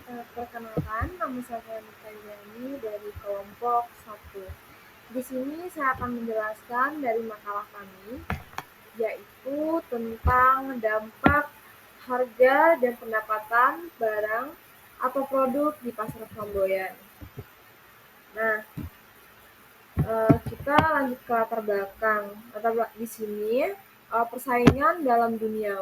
Perkenalkan, nama saya Mutayani dari kelompok 1. Di sini saya akan menjelaskan dari makalah kami, yaitu tentang dampak harga dan pendapatan barang atau produk di pasar Flamboyan. Nah, kita lanjut ke latar belakang. Di sini persaingan dalam dunia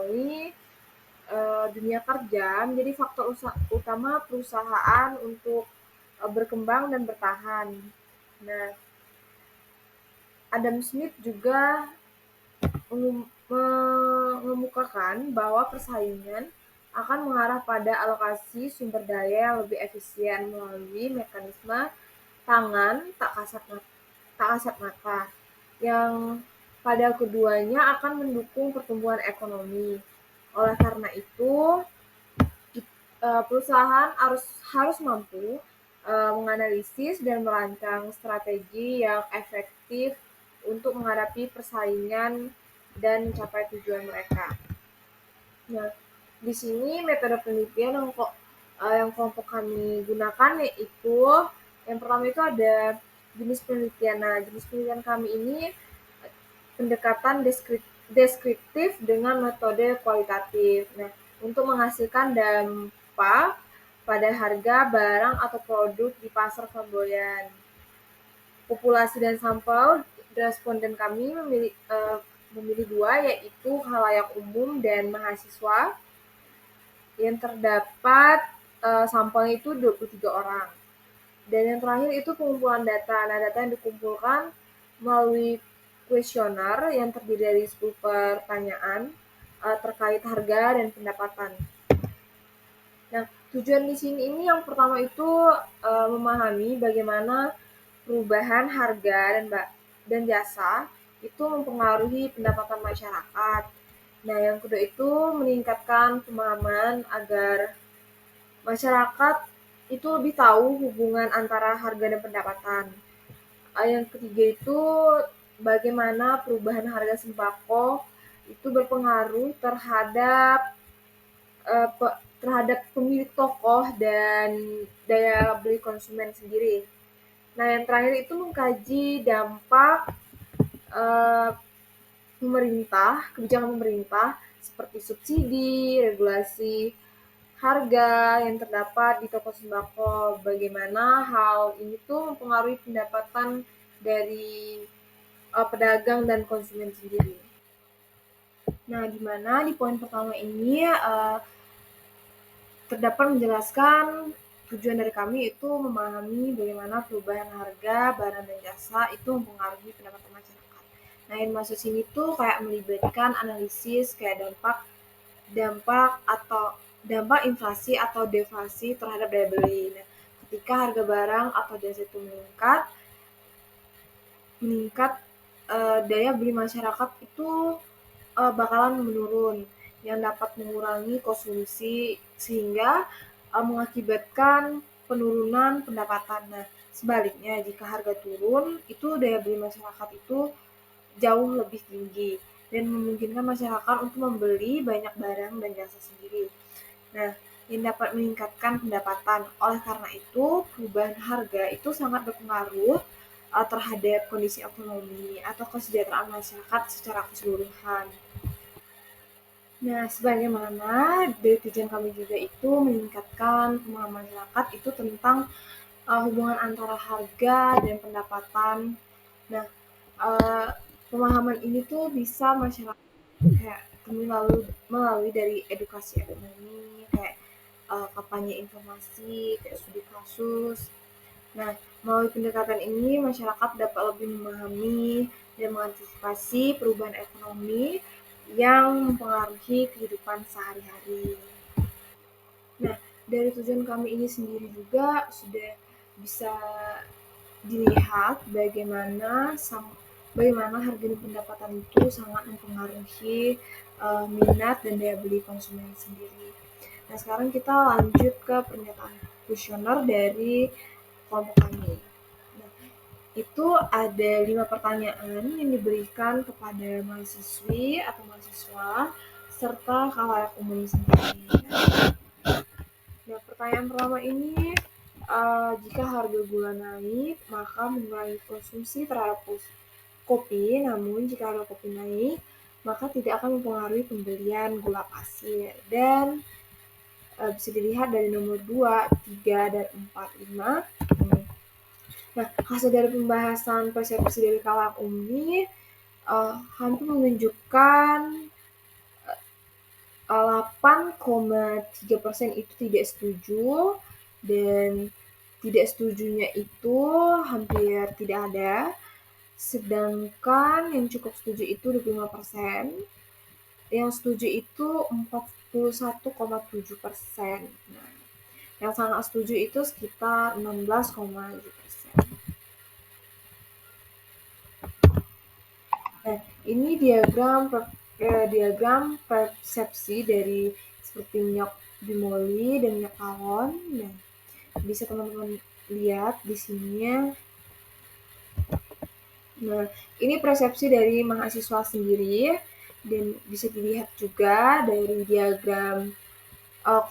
kerja menjadi faktor utama perusahaan untuk berkembang dan bertahan. Nah, Adam Smith juga mengemukakan bahwa persaingan akan mengarah pada alokasi sumber daya yang lebih efisien melalui mekanisme tangan tak kasat mata, yang pada keduanya akan mendukung pertumbuhan ekonomi. Oleh karena itu, perusahaan harus mampu menganalisis dan merancang strategi yang efektif untuk menghadapi persaingan dan mencapai tujuan mereka. Nah, di sini metode penelitian yang kelompok kami gunakan yaitu yang pertama itu ada jenis penelitian. Nah, jenis penelitian kami ini pendekatan deskriptif dengan metode kualitatif. Nah, untuk menghasilkan dampak pada harga barang atau produk di pasar Flamboyan. Populasi dan sampel responden kami memilih dua, yaitu khalayak umum dan mahasiswa. Yang terdapat sampelnya itu 23 orang. Dan yang terakhir itu pengumpulan data. Nah, data yang dikumpulkan melalui kuesioner yang terdiri dari 10 pertanyaan terkait harga dan pendapatan. Nah, tujuan di sini ini yang pertama itu memahami bagaimana perubahan harga dan jasa itu mempengaruhi pendapatan masyarakat. Nah, yang kedua itu meningkatkan pemahaman agar masyarakat itu lebih tahu hubungan antara harga dan pendapatan. Yang ketiga itu bagaimana perubahan harga sembako itu berpengaruh terhadap pemilik toko dan daya beli konsumen sendiri. Nah, yang terakhir itu mengkaji dampak eh, kebijakan pemerintah seperti subsidi, regulasi harga yang terdapat di toko sembako. Bagaimana hal ini tuh mempengaruhi pendapatan dari pedagang dan konsumen sendiri. Nah, di mana di poin pertama ini terdapat menjelaskan tujuan dari kami itu memahami bagaimana perubahan harga barang dan jasa itu mempengaruhi pendapatan masyarakat. Nah, yang masuk sini tuh kayak melibatkan analisis kayak dampak inflasi atau deflasi terhadap daya beli. Nah, ketika harga barang atau jasa itu meningkat daya beli masyarakat itu bakalan menurun, yang dapat mengurangi konsumsi sehingga mengakibatkan penurunan pendapatan. Nah, sebaliknya jika harga turun, itu daya beli masyarakat itu jauh lebih tinggi dan memungkinkan masyarakat untuk membeli banyak barang dan jasa sendiri. Nah, yang dapat meningkatkan pendapatan. Oleh karena itu, perubahan harga itu sangat berpengaruh terhadap kondisi ekonomi atau kesejahteraan masyarakat secara keseluruhan. Nah, sebagaimana dari tujuan kami juga itu meningkatkan pemahaman masyarakat itu tentang hubungan antara harga dan pendapatan. Nah, uh, pemahaman ini tuh bisa masyarakat kayak melalui dari edukasi ekonomi, kayak kampanye informasi, kayak studi kasus. Nah, melalui pendekatan ini masyarakat dapat lebih memahami dan mengantisipasi perubahan ekonomi yang mempengaruhi kehidupan sehari-hari. Nah, dari tujuan kami ini sendiri juga sudah bisa dilihat bagaimana harga dan pendapatan itu sangat mempengaruhi minat dan daya beli konsumen sendiri. Nah, sekarang kita lanjut ke pernyataan kuesioner dari kelompok kami. Nah, itu ada 5 pertanyaan yang diberikan kepada mahasiswi atau mahasiswa serta khalayak umum sendiri. Nah, pertanyaan pertama ini, jika harga gula naik, maka mengurangi konsumsi terhadap kopi, namun jika harga kopi naik, maka tidak akan mempengaruhi pembelian gula pasir. Dan bisa dilihat dari nomor 2, 3, dan 4, 5. Nah, hasil dari pembahasan persepsi dari kalangan umum ini hampir menunjukkan 8,3% itu tidak setuju, dan tidak setujunya itu hampir tidak ada, sedangkan yang cukup setuju itu 25%, yang setuju itu 41,7%. Nah, yang sangat setuju itu sekitar 16,7%. Nah, ini diagram persepsi dari seperti minyak bimoli dan minyak kawon. Nah, bisa teman-teman lihat di sini. Nah, ini persepsi dari mahasiswa sendiri, dan bisa dilihat juga dari diagram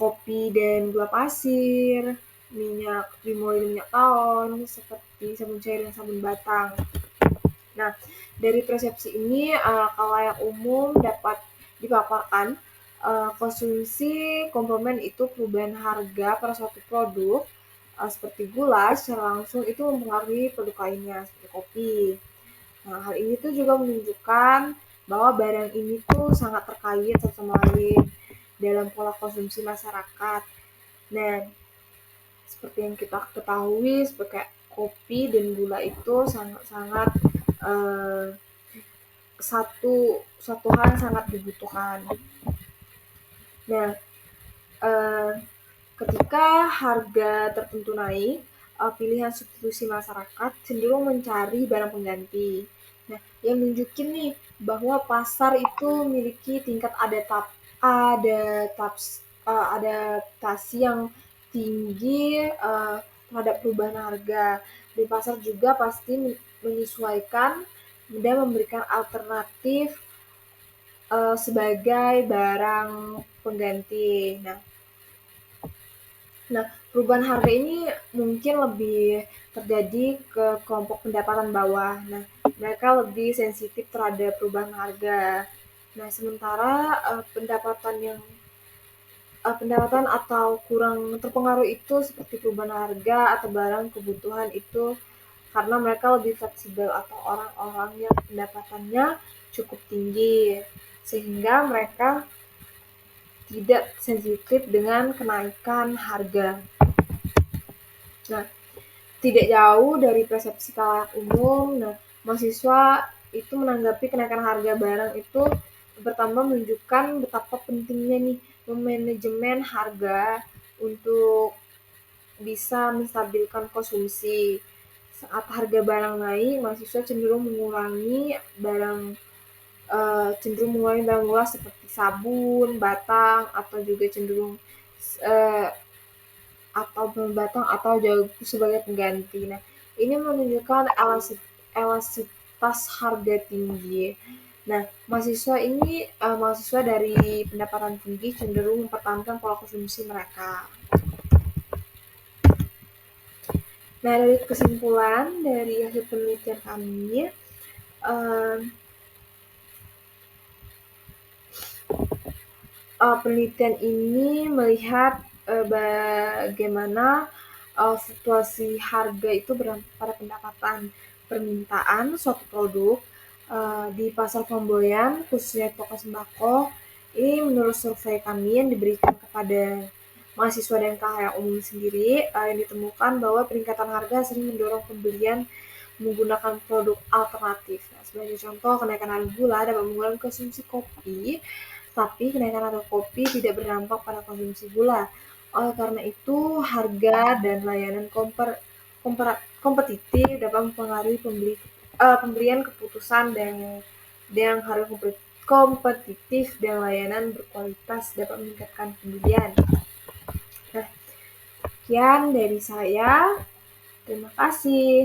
kopi dan gula pasir, minyak bimoli dan minyak kawon, seperti sabun cair dan sabun batang. Nah, dari persepsi ini khalayak umum dapat dipaparkan konsumsi komplement itu perubahan harga pada suatu produk seperti gula secara langsung itu mempengaruhi produk lainnya seperti kopi. Nah, hal ini tuh juga menunjukkan bahwa barang ini tuh sangat terkait satu sama lain dalam pola konsumsi masyarakat. Nah, seperti yang kita ketahui, seperti kopi dan gula itu sangat-sangat satu hal yang sangat dibutuhkan. Nah, ketika harga tertentu naik, pilihan substitusi masyarakat cenderung mencari barang pengganti. Nah, yang nunjukin nih bahwa pasar itu memiliki tingkat adaptasi yang tinggi terhadap perubahan harga. Di pasar juga pasti menyesuaikan dan memberikan alternatif sebagai barang pengganti. Nah, perubahan harga ini mungkin lebih terjadi ke kelompok pendapatan bawah. Nah, mereka lebih sensitif terhadap perubahan harga. Nah, sementara pendapatan atau kurang terpengaruh itu seperti perubahan harga atau barang kebutuhan itu karena mereka lebih fleksibel atau orang-orang yang pendapatannya cukup tinggi, sehingga mereka tidak sensitif dengan kenaikan harga. Nah, tidak jauh dari persepsi khalayak umum, mahasiswa itu menanggapi kenaikan harga barang itu pertama menunjukkan betapa pentingnya nih memanajemen harga untuk bisa menstabilkan konsumsi. Saat harga barang naik, mahasiswa cenderung mengurangi barang gula seperti sabun, batang, atau juga cenderung atau batang atau jagung sebagai pengganti. Nah, ini menunjukkan elastisitas harga tinggi. Nah, mahasiswa dari pendapatan tinggi cenderung mempertahankan pola konsumsi mereka. Nah, dari kesimpulan dari hasil penelitian kami, penelitian ini melihat bagaimana fluktuasi harga itu berdampak pada pendapatan permintaan suatu produk di pasar flamboyan, khususnya toko sembako. Ini menurut survei kami yang diberikan kepada mahasiswa dan khalayak umum sendiri, yang ditemukan bahwa peningkatan harga sering mendorong pembelian menggunakan produk alternatif. Nah, sebagai contoh, kenaikan harga gula dapat mengurangi konsumsi kopi, tapi kenaikan harga kopi tidak berdampak pada konsumsi gula. Oleh karena itu, harga dan layanan kompetitif dapat mempengaruhi pemberian keputusan, dan yang harga kompetitif dan layanan berkualitas dapat meningkatkan pembelian. Nah, sekian dari saya. Terima kasih.